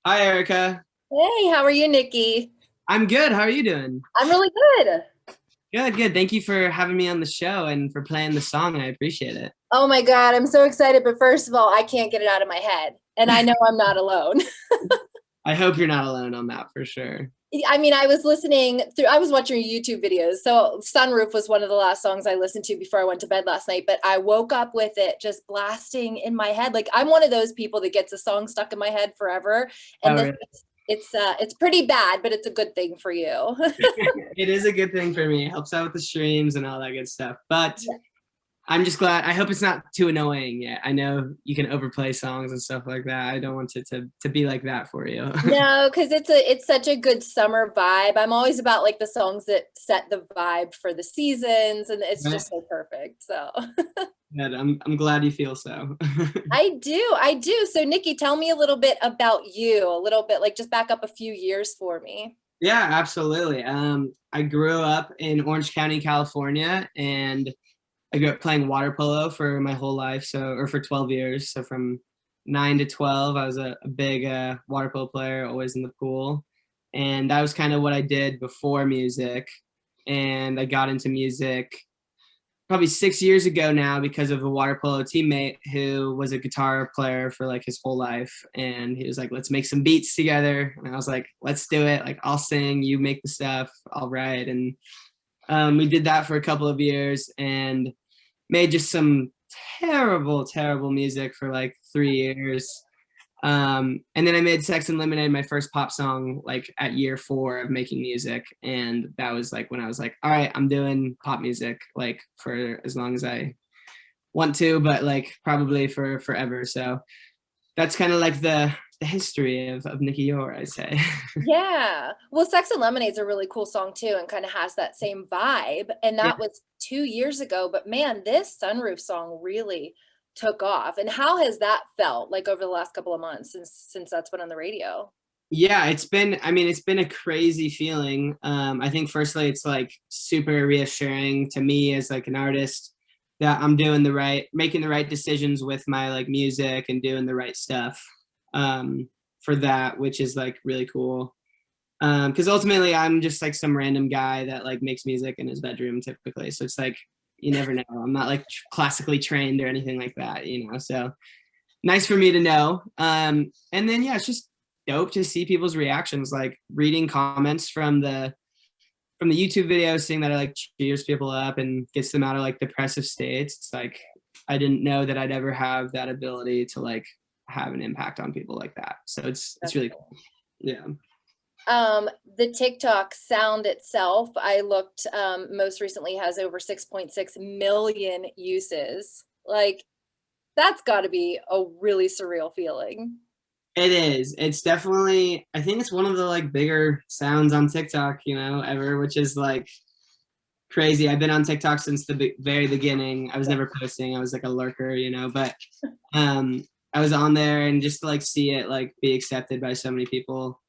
Hi, Erika. Hey, how are you, Nikki? I'm good. How are you doing? I'm really good. Good, good. Thank you for having me on the show and for playing the song. I appreciate it. Oh my God, I'm so excited. But first of all, I can't get it out of my head. And I know I'm not alone. I hope you're not alone on that for sure. I mean, I was watching YouTube videos. So Sunroof was one of the last songs I listened to before I went to bed last night, but I woke up with it just blasting in my head. Like I'm one of those people that gets a song stuck in my head forever. Oh, And this really? it's pretty bad, but it's a good thing for you. It is a good thing for me. It helps out with the streams and all that good stuff. But I'm just glad. I hope it's not too annoying yet. I know you can overplay songs and stuff like that. I don't want it to be like that for you. No, because it's such a good summer vibe. I'm always about like the songs that set the vibe for the seasons, and it's Right? just so perfect. So Good. I'm glad you feel so. I do. So Nikki, tell me a little bit about you, a little bit, like just back up a few years for me. Yeah, absolutely. I grew up in Orange County, California, and I grew up playing water polo for my whole life, or for 12 years. So from 9 to 12, I was a big water polo player, always in the pool. And that was kind of what I did before music. And I got into music probably 6 years ago now because of a water polo teammate who was a guitar player for like his whole life. And he was like, let's make some beats together. And I was like, let's do it. Like, I'll sing, you make the stuff, I'll write. And we did that for a couple of years and made just some terrible, terrible music for like 3 years. And then I made Sex and Lemonade my first pop song like at year 4 of making music. And that was like when I was like, all right, I'm doing pop music like for as long as I want to, but like probably for forever. So that's kind of like the history of Nicky Youre, I say. Yeah. Well, Sex and Lemonade's a really cool song too, and kind of has that same vibe. And Yeah. that was 2 years ago. But man, this Sunroof song really took off. And how has that felt like over the last couple of months since that's been on the radio? Yeah, I mean, it's been a crazy feeling. I think firstly, it's like super reassuring to me as like an artist that I'm making the right decisions with my like music and doing the right stuff for that, which is like really cool. Because ultimately, I'm just like some random guy that like makes music in his bedroom typically. So it's like, you never know. I'm not like classically trained or anything like that, you know? So nice for me to know. And then yeah, it's just dope to see people's reactions, like reading comments from the YouTube video, seeing that it like cheers people up and gets them out of like depressive states. It's like I didn't know that I'd ever have that ability to like have an impact on people like that. So it's That's really cool. cool. Yeah. The TikTok sound itself, I looked, most recently has over 6.6 million uses. Like, that's got to be a really surreal feeling. It is. It's definitely, I think it's one of the like bigger sounds on TikTok, ever, which is like crazy. I've been on TikTok since the very beginning. I was never posting. I was like a lurker, but I was on there and just to like see it like be accepted by so many people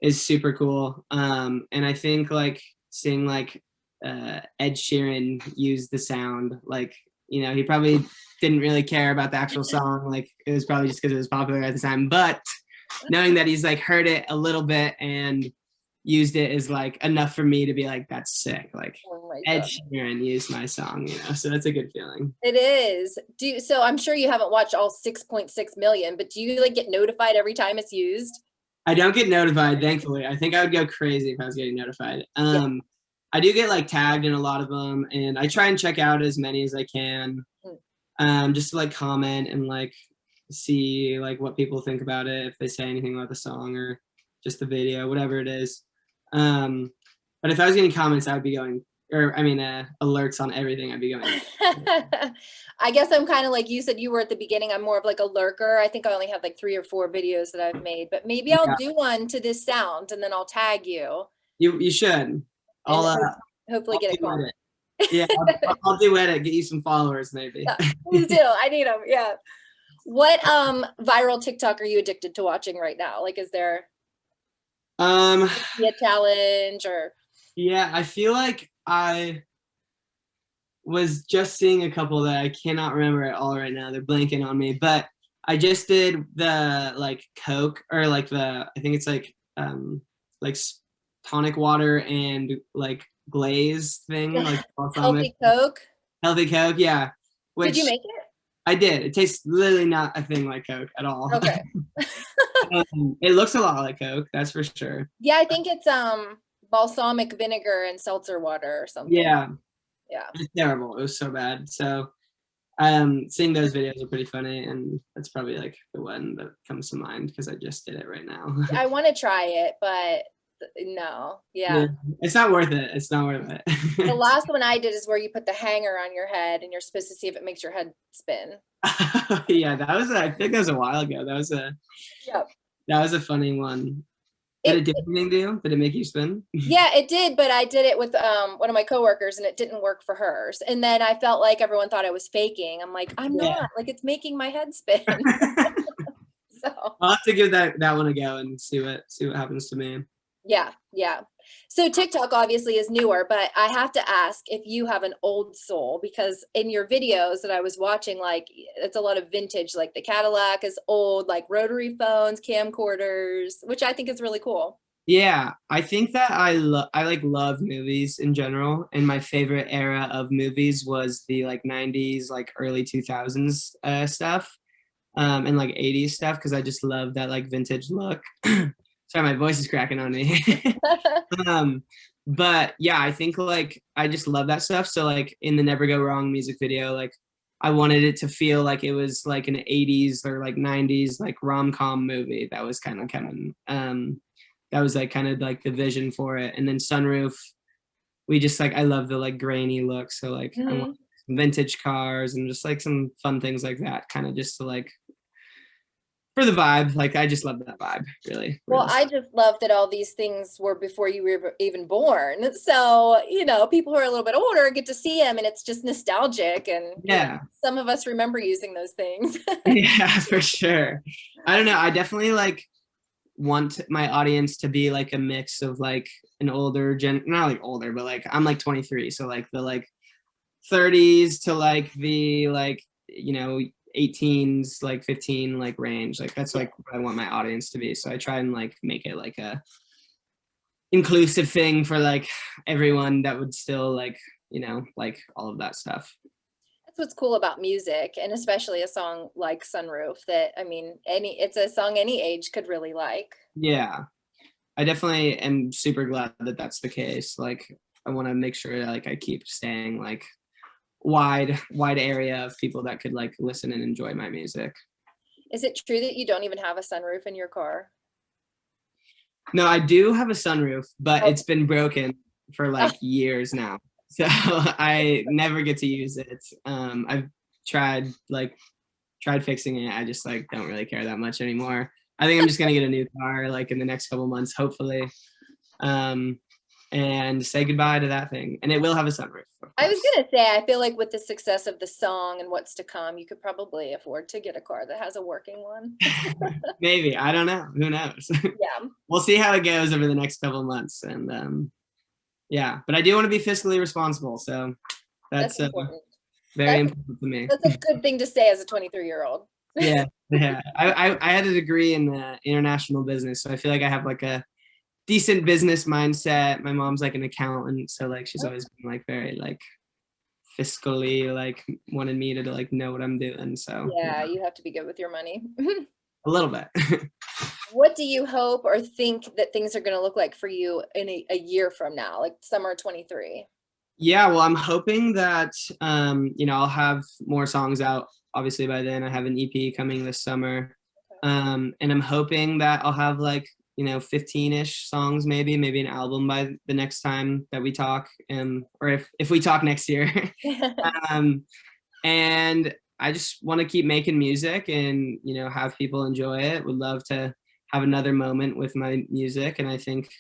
is super cool. And I think like seeing like Ed Sheeran use the sound, like he probably didn't really care about the actual song. Like it was probably just because it was popular at the time. But knowing that he's like heard it a little bit and used it is like enough for me to be like, that's sick. Like Oh my Ed God. Sheeran used my song, so that's a good feeling. It is. So I'm sure you haven't watched all 6.6 million, but do you like get notified every time it's used? I don't get notified, thankfully. I think I would go crazy if I was getting notified. Yeah. I do get like tagged in a lot of them, and I try and check out as many as I can, Mm. just to like comment and like see like what people think about it, if they say anything about the song or just the video, whatever it is. Um, but if I was getting comments, I would be going, or I mean, alerts on everything. I'd be going. I guess I'm kind of like you said you were at the beginning. I'm more of like a lurker. I think I only have like 3 or 4 videos that I've made, but maybe I'll Yeah, do one to this sound and then I'll tag you you should. I'll and uh, hopefully I'll get a do comment. it. Yeah, I'll do it. Get you some followers, maybe. Yeah, please do. I need them. Yeah. What viral TikTok are you addicted to watching right now? Like, is there Um, a challenge or yeah, I feel like I was just seeing a couple that I cannot remember at all right now. They're blanking on me, but I just did the like Coke or like I think it's like tonic water and like glaze thing, like balsamic Healthy Coke. healthy Coke, yeah. Did you Which make it? I did. It tastes literally not a thing like Coke at all. Okay. It looks a lot like Coke, that's for sure. Yeah, I think it's balsamic vinegar and seltzer water or something. Yeah, Yeah. it's terrible. It was so bad. So seeing those videos are pretty funny, and that's probably like the one that comes to mind because I just did it right now. I want to try it, but no. Yeah, Yeah. it's not worth it. It's not worth The it. last one I did is where you put the hanger on your head and you're supposed to see if it makes your head spin. Yeah, I think that was a while ago. Yep. That was a funny one. Did it do anything to you? Did it make you spin? Yeah, it did, but I did it with one of my coworkers and it didn't work for hers. And then I felt like everyone thought I was faking. I'm like, I'm Yeah. not. Like it's making my head spin. So I'll have to give that one a go and see what happens to me. yeah, yeah. So TikTok obviously is newer, but I have to ask if you have an old soul because in your videos that I was watching, like it's a lot of vintage, like the Cadillac is old, like rotary phones, camcorders, which I think is really cool. Yeah, I think that I love movies in general, and my favorite era of movies was the like 90s, like early 2000s stuff, and like 80s stuff because I just love that like vintage look. Sorry, my voice is cracking on me. um, but yeah, I think like I just love that stuff. So like in the Never Go Wrong music video, like I wanted it to feel like it was like an 80s or like 90s like rom-com movie that was kind of coming. That was like kind of like the vision for it. And then Sunroof, we just like I love the like grainy look. So like I want some vintage cars and just like some fun things like that, kind of just to like for the vibe. Like I just love that vibe, really. Well, I just love that all these things were before you were even born. So, you know, people who are a little bit older get to see them and it's just nostalgic. And yeah, you know, some of us remember using those things. yeah, for sure. I don't know. I definitely like want my audience to be like a mix of like an older not like older, but like I'm like 23. So like the like 30s to like the like, you know, 18s, like 15 like range. Like that's like what I want my audience to be. So I try and like make it like a inclusive thing for like everyone that would still like, you know, like all of that stuff. That's what's cool about music, and especially a song like Sunroof that, I mean, it's a song any age could really like. Yeah, I definitely am super glad that that's the case. Like I want to make sure that, like I keep staying like wide area of people that could like listen and enjoy my music. Is it true that you don't even have a sunroof in your car? No, I do have a sunroof, but it's been broken for like years now. So I never get to use it. I've tried fixing it. I just like don't really care that much anymore. I think I'm just gonna get a new car like in the next couple months, hopefully. And say goodbye to that thing. And it will have a sunroof. I was gonna say, I feel like with the success of the song and what's to come, you could probably afford to get a car that has a working one. Maybe. I don't know. Who knows? Yeah. We'll see how it goes over the next couple of months. And yeah, but I do want to be fiscally responsible. So that's important. Very important to me. That's a good thing to say as a 23-year-old. Yeah. Yeah. I had a degree in international business. So I feel like I have like a decent business mindset. My mom's like an accountant, so like she's always been like very like fiscally like wanted me to like know what I'm doing. So yeah, you have to be good with your money. A little bit. What do you hope or think that things are going to look like for you in a year from now, like summer 23? Yeah, well, I'm hoping that you know, I'll have more songs out obviously by then. I have an EP coming this summer. And I'm hoping that I'll have like, you know, 15-ish songs, maybe an album by the next time that we talk, or if we talk next year. And I just want to keep making music and, you know, have people enjoy it. Would love to have another moment with my music, and I think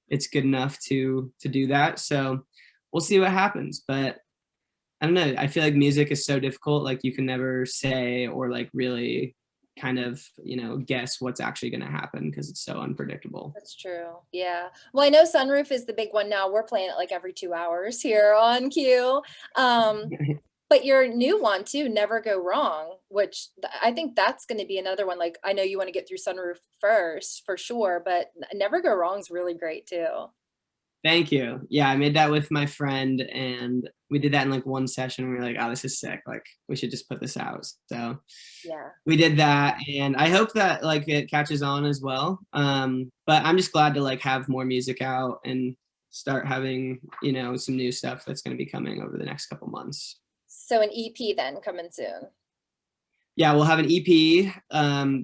it's good enough to do that. So we'll see what happens. But I don't know. I feel like music is so difficult. Like you can never say or like really kind of, you know, guess what's actually going to happen because it's so unpredictable. That's true. Yeah. Well, I know Sunroof is the big one now. We're playing it like every 2 hours here on Q. But your new one too, Never Go Wrong. which I think that's going to be another one. Like, I know you want to get through Sunroof first for sure, but Never Go Wrong's really great too. Thank you. Yeah, I made that with my friend, and we did that in like one session. And we were like, oh, this is sick. Like, we should just put this out. So Yeah. we did that, and I hope that like it catches on as well. But I'm just glad to like have more music out and start having, you know, some new stuff that's going to be coming over the next couple months. So an EP then coming soon. Yeah, we'll have an EP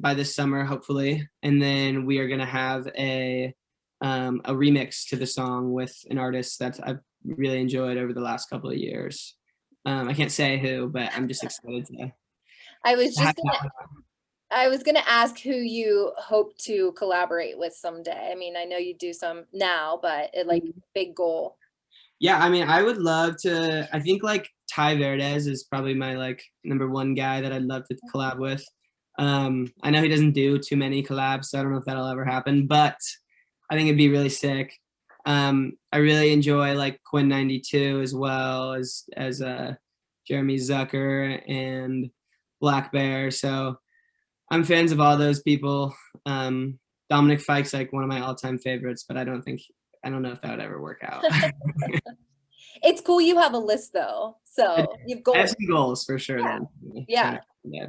by this summer, hopefully, and then we are going to have a remix to the song with an artist that I've really enjoyed over the last couple of years. I can't say who, but I'm just excited to. I was gonna ask who you hope to collaborate with someday. I mean, I know you do some now, but like big goal. Yeah, I mean, I would love to. I think like Ty Verdes is probably my like number one guy that I'd love to collab with. I know he doesn't do too many collabs, so I don't know if that'll ever happen, but I think it'd be really sick. I really enjoy like Quinn 92 as well as Jeremy Zucker and Black Bear. So I'm fans of all those people. Dominic Fike's like one of my all-time favorites, but I don't know if that would ever work out. It's cool you have a list though. So you've goals. I have some goals for sure. Yeah. Then. Yeah.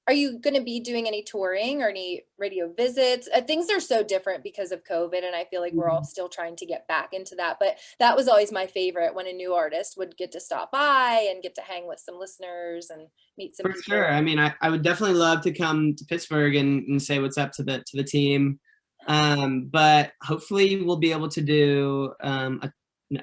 Are you going to be doing any touring or any radio visits? Things are so different because of COVID, and I feel like we're all still trying to get back into that. But that was always my favorite, when a new artist would get to stop by and get to hang with some listeners and meet some people. For sure. I mean, I would definitely love to come to Pittsburgh and say what's up to the team. But hopefully we'll be able to do an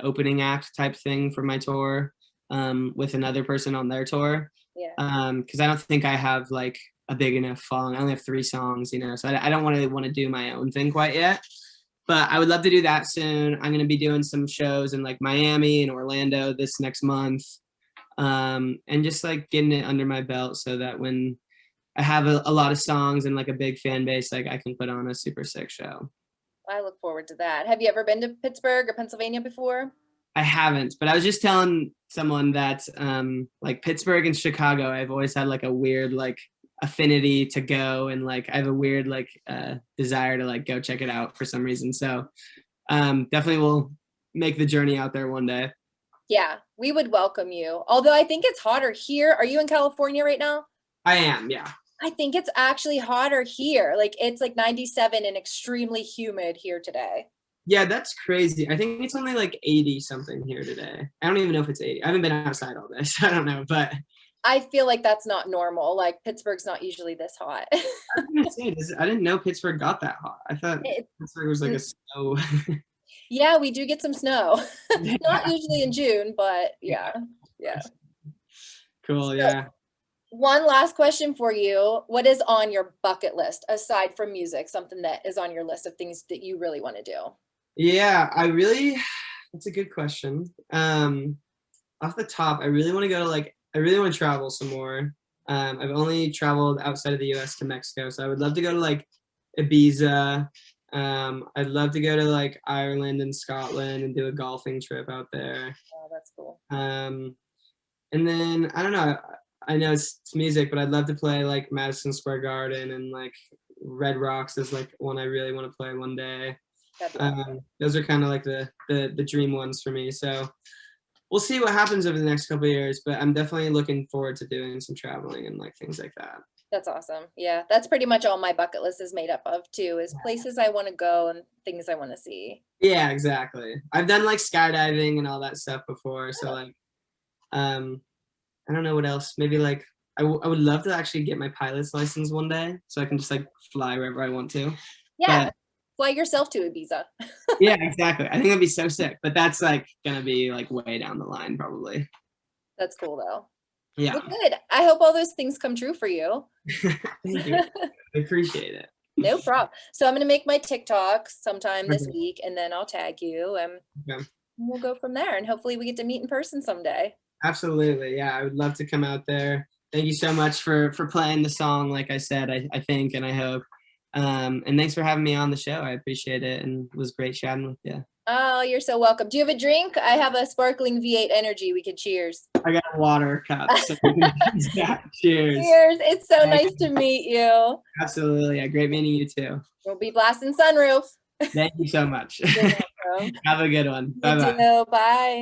opening act type thing for my tour with another person on their tour. Yeah. Because I don't think I have like a big enough following. I only have 3 songs, you know, so I don't want to do my own thing quite yet. But I would love to do that soon. I'm going to be doing some shows in like Miami and Orlando this next month, and just like getting it under my belt so that when I have a lot of songs and like a big fan base, like I can put on a super sick show. I look forward to that. Have you ever been to Pittsburgh or Pennsylvania before? I haven't, but I was just telling someone that like Pittsburgh and Chicago, I've always had like a weird like affinity to go, and like I have a weird like desire to like go check it out for some reason. So definitely will make the journey out there one day. Yeah, we would welcome you. Although I think it's hotter here. Are you in California right now? I am, yeah. I think it's actually hotter here. Like it's like 97 and extremely humid here today. Yeah, that's crazy. I think it's only like 80 something here today. I don't even know if it's 80. I haven't been outside all day, so I don't know, but I feel like that's not normal. Like Pittsburgh's not usually this hot. I didn't know Pittsburgh got that hot. I thought Pittsburgh was like a snow. Yeah, we do get some snow. Not usually in June, but yeah. Cool, yeah. One last question for you. What is on your bucket list aside from music, something that is on your list of things that you really want to do? Yeah, that's a good question. Off the top, I really want to travel some more. I've only traveled outside of the US to Mexico, so I would love to go to like Ibiza. I'd love to go to like Ireland and Scotland and do a golfing trip out there. Oh, that's cool. And then I don't know. I know it's music, but I'd love to play like Madison Square Garden, and like Red Rocks is like one I really want to play one day. Those are kind of like the dream ones for me. So we'll see what happens over the next couple of years, but I'm definitely looking forward to doing some traveling and like things like that. That's awesome. Yeah, that's pretty much all my bucket list is made up of too, is places I want to go and things I want to see. Yeah, exactly. I've done like skydiving and all that stuff before, so like I don't know what else. Maybe like I would love to actually get my pilot's license one day, so I can just like fly wherever I want to. Yeah, fly yourself to Ibiza. Yeah, exactly. I think that'd be so sick, but that's like gonna be like way down the line probably. That's cool though. Yeah. Well, good. I hope all those things come true for you. Thank you. I appreciate it. No problem. So I'm gonna make my TikTok sometime this week, and then I'll tag you, and we'll go from there. And hopefully we get to meet in person someday. Absolutely. Yeah, I would love to come out there. Thank you so much for playing the song. Like I said, I think and I hope. And thanks for having me on the show. I appreciate it, and it was great chatting with you. Oh, you're so welcome. Do you have a drink? I have a sparkling V8 energy. We could cheers. I got a water cup. So we can use that. Cheers. Cheers. It's so nice to meet you. Absolutely. Yeah, great meeting you too. We'll be blasting Sunroof. Thank you so much. You're welcome. Have a good one. You Bye-bye. too. Bye.